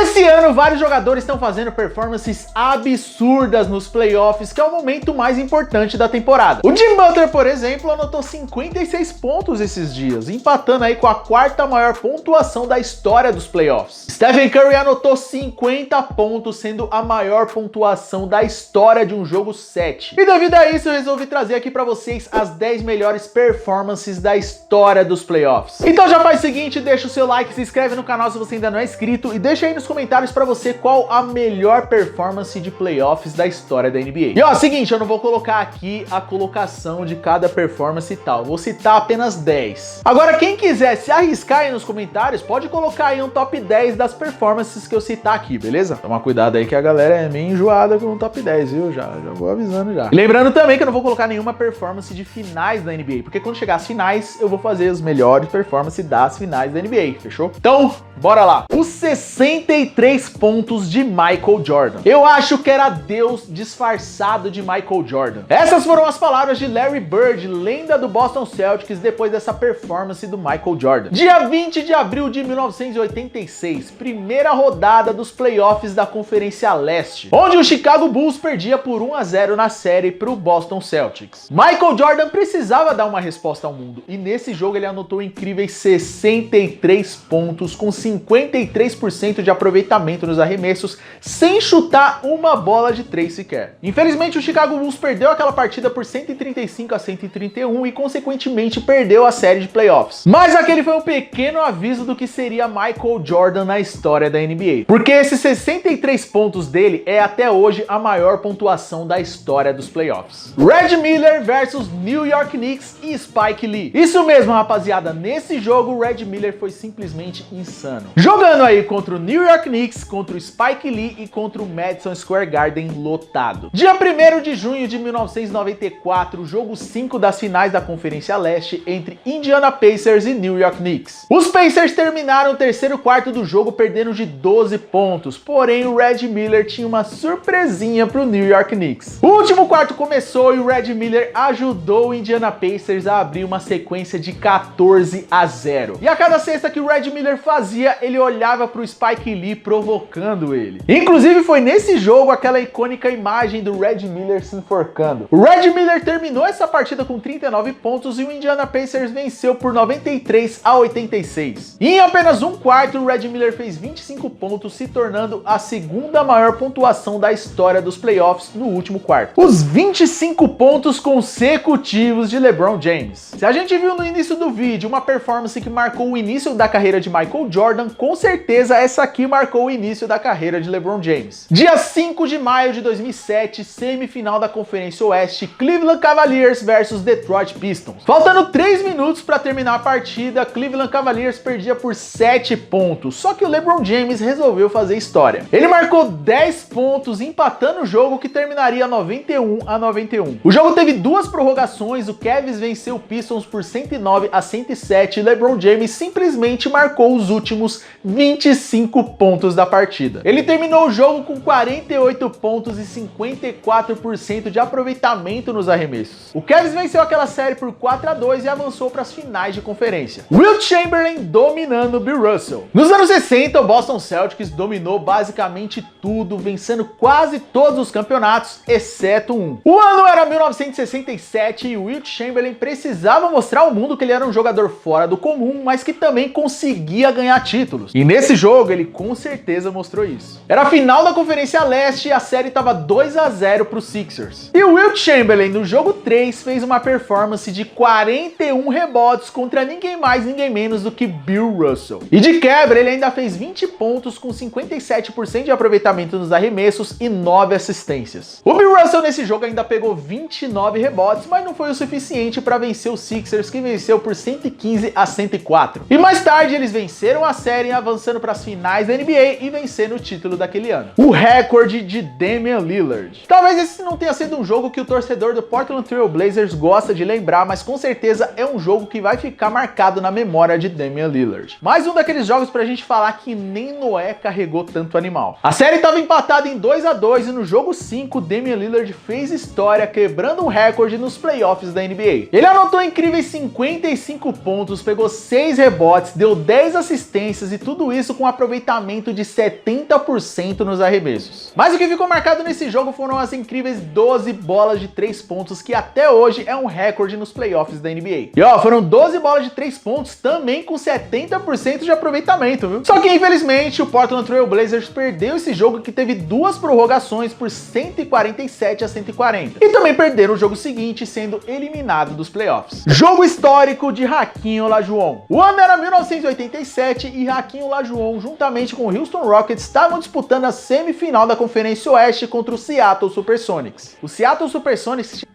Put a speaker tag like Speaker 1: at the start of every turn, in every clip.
Speaker 1: Esse ano, vários jogadores estão fazendo performances absurdas nos playoffs, que é o momento mais importante da temporada. O Jimmy Butler, por exemplo, anotou 56 pontos esses dias, empatando aí com a quarta maior pontuação da história dos playoffs. Stephen Curry anotou 50 pontos, sendo a maior pontuação da história de um jogo 7. E devido a isso, eu resolvi trazer aqui pra vocês as 10 melhores performances da história dos playoffs. Então já faz o seguinte, deixa o seu like, se inscreve no canal se você ainda não é inscrito e deixa aí nos comentários pra você qual a melhor performance de playoffs da história da NBA. E ó, seguinte, eu não vou colocar aqui a colocação de cada performance e tal, vou citar apenas 10. Agora, quem quiser se arriscar aí nos comentários, pode colocar aí um top 10 das performances que eu citar aqui, beleza? Toma cuidado aí que a galera é meio enjoada com o top 10, viu? Já vou avisando já. E lembrando também que eu não vou colocar nenhuma performance de finais da NBA, porque quando chegar às finais, eu vou fazer as melhores performances das finais da NBA, fechou? Então, bora lá. Os 63 pontos de Michael Jordan. Eu acho que era Deus disfarçado de Michael Jordan. Essas foram as palavras de Larry Bird, lenda do Boston Celtics, depois dessa performance do Michael Jordan. Dia 20 de abril de 1986, primeira rodada dos playoffs da Conferência Leste, onde o Chicago Bulls perdia por 1-0 na série para o Boston Celtics. Michael Jordan precisava dar uma resposta ao mundo, e nesse jogo ele anotou incríveis 63 pontos, com 53% de aproveitamento nos arremessos, sem chutar uma bola de 3 sequer. Infelizmente, o Chicago Bulls perdeu aquela partida por 135-131 e, consequentemente, perdeu a série de playoffs. Mas aquele foi um pequeno aviso do que seria Michael Jordan na história da NBA, porque esses 63 pontos dele é até hoje a maior pontuação da história dos playoffs. Red Miller versus New York Knicks e Spike Lee. Isso mesmo, rapaziada, nesse jogo o Red Miller foi simplesmente insano. Jogando aí contra o New York Knicks, contra o Spike Lee e contra o Madison Square Garden lotado. Dia 1º de junho de 1994, jogo 5 das finais da Conferência Leste entre Indiana Pacers e New York Knicks. Os Pacers terminaram o terceiro quarto do jogo perdendo de 12 pontos, porém o Red Miller tinha uma surpresinha pro New York Knicks. O último quarto começou e o Red Miller ajudou o Indiana Pacers a abrir uma sequência de 14-0. E a cada cesta que o Red Miller fazia, ele olhava pro Spike Lee provocando ele. Inclusive foi nesse jogo aquela icônica imagem do Red Miller se enforcando. O Red Miller terminou essa partida com 39 pontos e o Indiana Pacers venceu por 93-86. E em apenas um quarto, o Red Miller fez 25 pontos, se tornando a segunda maior pontuação da história dos playoffs no último quarto. Os 25 pontos consecutivos de LeBron James. Se a gente viu no início do vídeo uma performance que marcou o início da carreira de Michael Jordan, com certeza essa aqui marcou o início da carreira de LeBron James. Dia 5 de maio de 2007, semifinal da Conferência Oeste, Cleveland Cavaliers versus Detroit Pistons. Faltando 3 minutos para terminar a partida, Cleveland Cavaliers perdia por 7 pontos, só que o LeBron James resolveu fazer história. Ele marcou 10 pontos, empatando o jogo que terminaria 91-91. O jogo teve duas prorrogações, o Cavs venceu o Pistons por 109-107 e LeBron James simplesmente marcou os últimos 25 pontos da partida. Ele terminou o jogo com 48 pontos e 54% de aproveitamento nos arremessos. O Cavs venceu aquela série por 4-2 e avançou para as finais de conferência. Wilt Chamberlain dominando Bill Russell. Nos anos 60, o Boston Celtics dominou basicamente tudo, vencendo quase todos os campeonatos, exceto um. O ano era 1967 e Wilt Chamberlain precisava mostrar ao mundo que ele era um jogador fora do comum, mas que também conseguia ganhar títulos. E nesse jogo ele com certeza mostrou isso. Era a final da Conferência Leste e a série estava 2-0 para os Sixers. E o Wilt Chamberlain no jogo 3 fez uma performance de 41 rebotes contra ninguém mais, ninguém menos do que Bill Russell. E de quebra ele ainda fez 20 pontos com 57% de aproveitamento nos arremessos e 9 assistências. O Bill Russell nesse jogo ainda pegou 29 rebotes, mas não foi o suficiente para vencer os Sixers, que venceu por 115-104. E mais tarde eles venceram a série, avançando para as finais da NBA e vencendo o título daquele ano. O recorde de Damian Lillard. Talvez esse não tenha sido um jogo que o torcedor do Portland Trail Blazers gosta de lembrar, mas com certeza é um jogo que vai ficar marcado na memória de Damian Lillard. Mais um daqueles jogos pra gente falar que nem Noé carregou tanto animal. A série estava empatada em 2-2 e no jogo 5, Damian Lillard fez história, quebrando um recorde nos playoffs da NBA. Ele anotou incríveis 55 pontos, pegou 6 rebotes, deu 10 assistências assistências e tudo isso com um aproveitamento de 70% nos arremessos. Mas o que ficou marcado nesse jogo foram as incríveis 12 bolas de 3 pontos, que até hoje é um recorde nos playoffs da NBA. E ó, foram 12 bolas de 3 pontos também com 70% de aproveitamento, viu? Só que infelizmente o Portland Trail Blazers perdeu esse jogo, que teve 2 prorrogações por 147-140. E também perderam o jogo seguinte, sendo eliminado dos playoffs. Jogo histórico de Hakeem Olajuwon. O ano era 1987 e Hakeem Olajuwon, juntamente com o Houston Rockets, estavam disputando a semifinal da Conferência Oeste contra o Seattle Supersonics. O Seattle Supersonics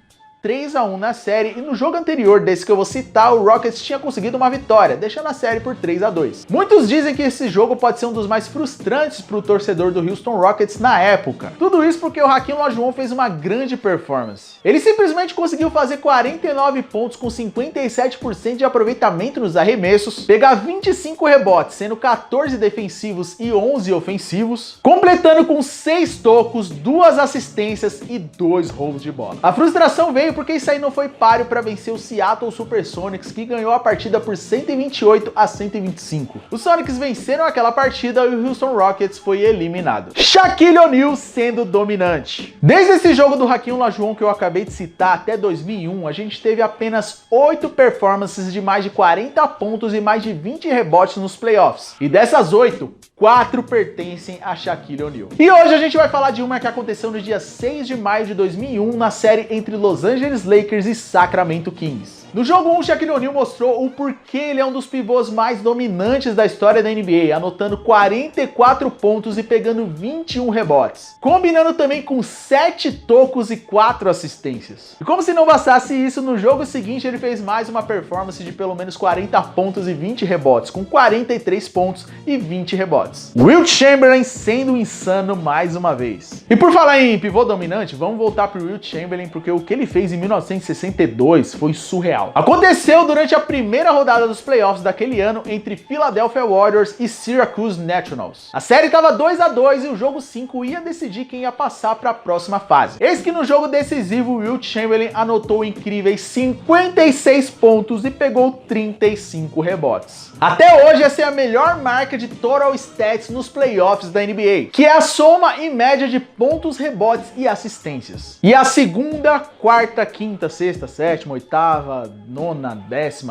Speaker 1: 3-1 na série, e no jogo anterior desse que eu vou citar, o Rockets tinha conseguido uma vitória, deixando a série por 3-2. Muitos dizem que esse jogo pode ser um dos mais frustrantes para o torcedor do Houston Rockets na época. Tudo isso porque o Hakeem Olajuwon fez uma grande performance. Ele simplesmente conseguiu fazer 49 pontos com 57% de aproveitamento nos arremessos, pegar 25 rebotes, sendo 14 defensivos e 11 ofensivos, completando com 6 tocos, 2 assistências e 2 roubos de bola. A frustração veio porque isso aí não foi páreo para vencer o Seattle Supersonics, que ganhou a partida por 128-125. Os Sonics venceram aquela partida e o Houston Rockets foi eliminado. Shaquille O'Neal sendo dominante. Desde esse jogo do Hakeem Olajuwon que eu acabei de citar até 2001, a gente teve apenas 8 performances de mais de 40 pontos e mais de 20 rebotes nos playoffs. E dessas 8, 4 pertencem a Shaquille O'Neal. E hoje a gente vai falar de uma que aconteceu no dia 6 de maio de 2001 na série entre Los Angeles Lakers e Sacramento Kings. No jogo 1, Shaquille O'Neal mostrou o porquê ele é um dos pivôs mais dominantes da história da NBA, anotando 44 pontos e pegando 21 rebotes, combinando também com 7 tocos e 4 assistências. E como se não bastasse isso, no jogo seguinte ele fez mais uma performance de pelo menos 40 pontos e 20 rebotes, com 43 pontos e 20 rebotes. Wilt Chamberlain sendo insano mais uma vez. E por falar em pivô dominante, vamos voltar pro Wilt Chamberlain, porque o que ele fez em 1962 foi surreal. Aconteceu durante a primeira rodada dos playoffs daquele ano entre Philadelphia Warriors e Syracuse Nationals. A série estava 2-2 e o jogo 5 ia decidir quem ia passar para a próxima fase. Eis que no jogo decisivo, Wilt Chamberlain anotou incríveis 56 pontos e pegou 35 rebotes. Até hoje essa é a melhor marca de total stats nos playoffs da NBA, que é a soma em média de pontos, rebotes e assistências. E a segunda, quarta, quinta, sexta, sétima, oitava, nona,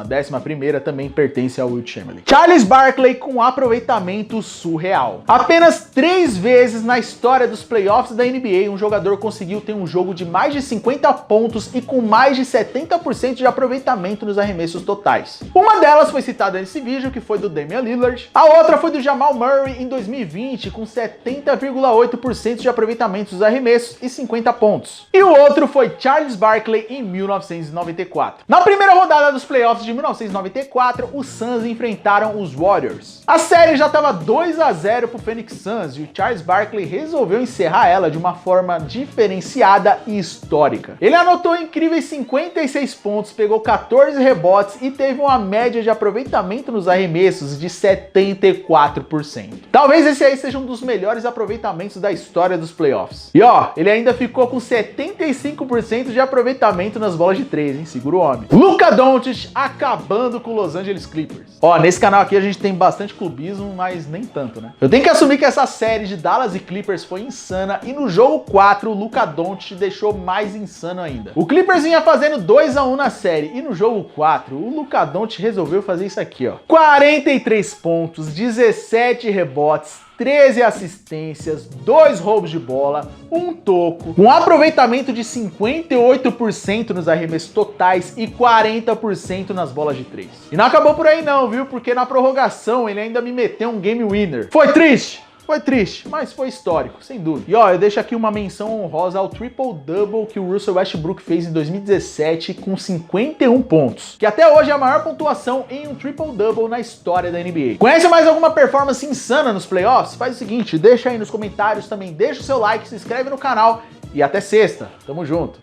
Speaker 1: décima primeira também pertence ao Wilt Chamberlain. Charles Barkley com aproveitamento surreal. Apenas 3 vezes na história dos playoffs da NBA um jogador conseguiu ter um jogo de mais de 50 pontos e com mais de 70% de aproveitamento nos arremessos totais. Uma delas foi citada nesse vídeo, que foi do Damian Lillard. A outra foi do Jamal Murray em 2020, com 70,8% de aproveitamento dos arremessos e 50 pontos. E o outro foi Charles Barkley em 1994. Na primeira rodada dos playoffs de 1994, os Suns enfrentaram os Warriors. A série já estava 2-0 pro Phoenix Suns e o Charles Barkley resolveu encerrar ela de uma forma diferenciada e histórica. Ele anotou incríveis 56 pontos, pegou 14 rebotes e teve uma média de aproveitamento nos arremessos de 74%. Talvez esse aí seja um dos melhores aproveitamentos da história dos playoffs. E ó, ele ainda ficou com 75% de aproveitamento nas bolas de 3, hein? Segura o homem. Luka Doncic acabando com os Los Angeles Clippers. Ó, nesse canal aqui a gente tem bastante clubismo, mas nem tanto, né? Eu tenho que assumir que essa série de Dallas e Clippers foi insana e no jogo 4 o Luka Doncic deixou mais insano ainda. O Clippers vinha fazendo 2-1 na série e no jogo 4 o Luka Doncic resolveu fazer isso aqui, ó. 43 pontos, 17 rebotes, 13 assistências, 2 roubos de bola, 1 toco, um aproveitamento de 58% nos arremessos totais e 40% nas bolas de 3. E não acabou por aí não, viu? Porque na prorrogação ele ainda me meteu um game winner. Foi triste! Foi triste, mas foi histórico, sem dúvida. E ó, eu deixo aqui uma menção honrosa ao triple-double que o Russell Westbrook fez em 2017 com 51 pontos, que até hoje é a maior pontuação em um triple-double na história da NBA. Conhece mais alguma performance insana nos playoffs? Faz o seguinte, deixa aí nos comentários também, deixa o seu like, se inscreve no canal e até sexta. Tamo junto!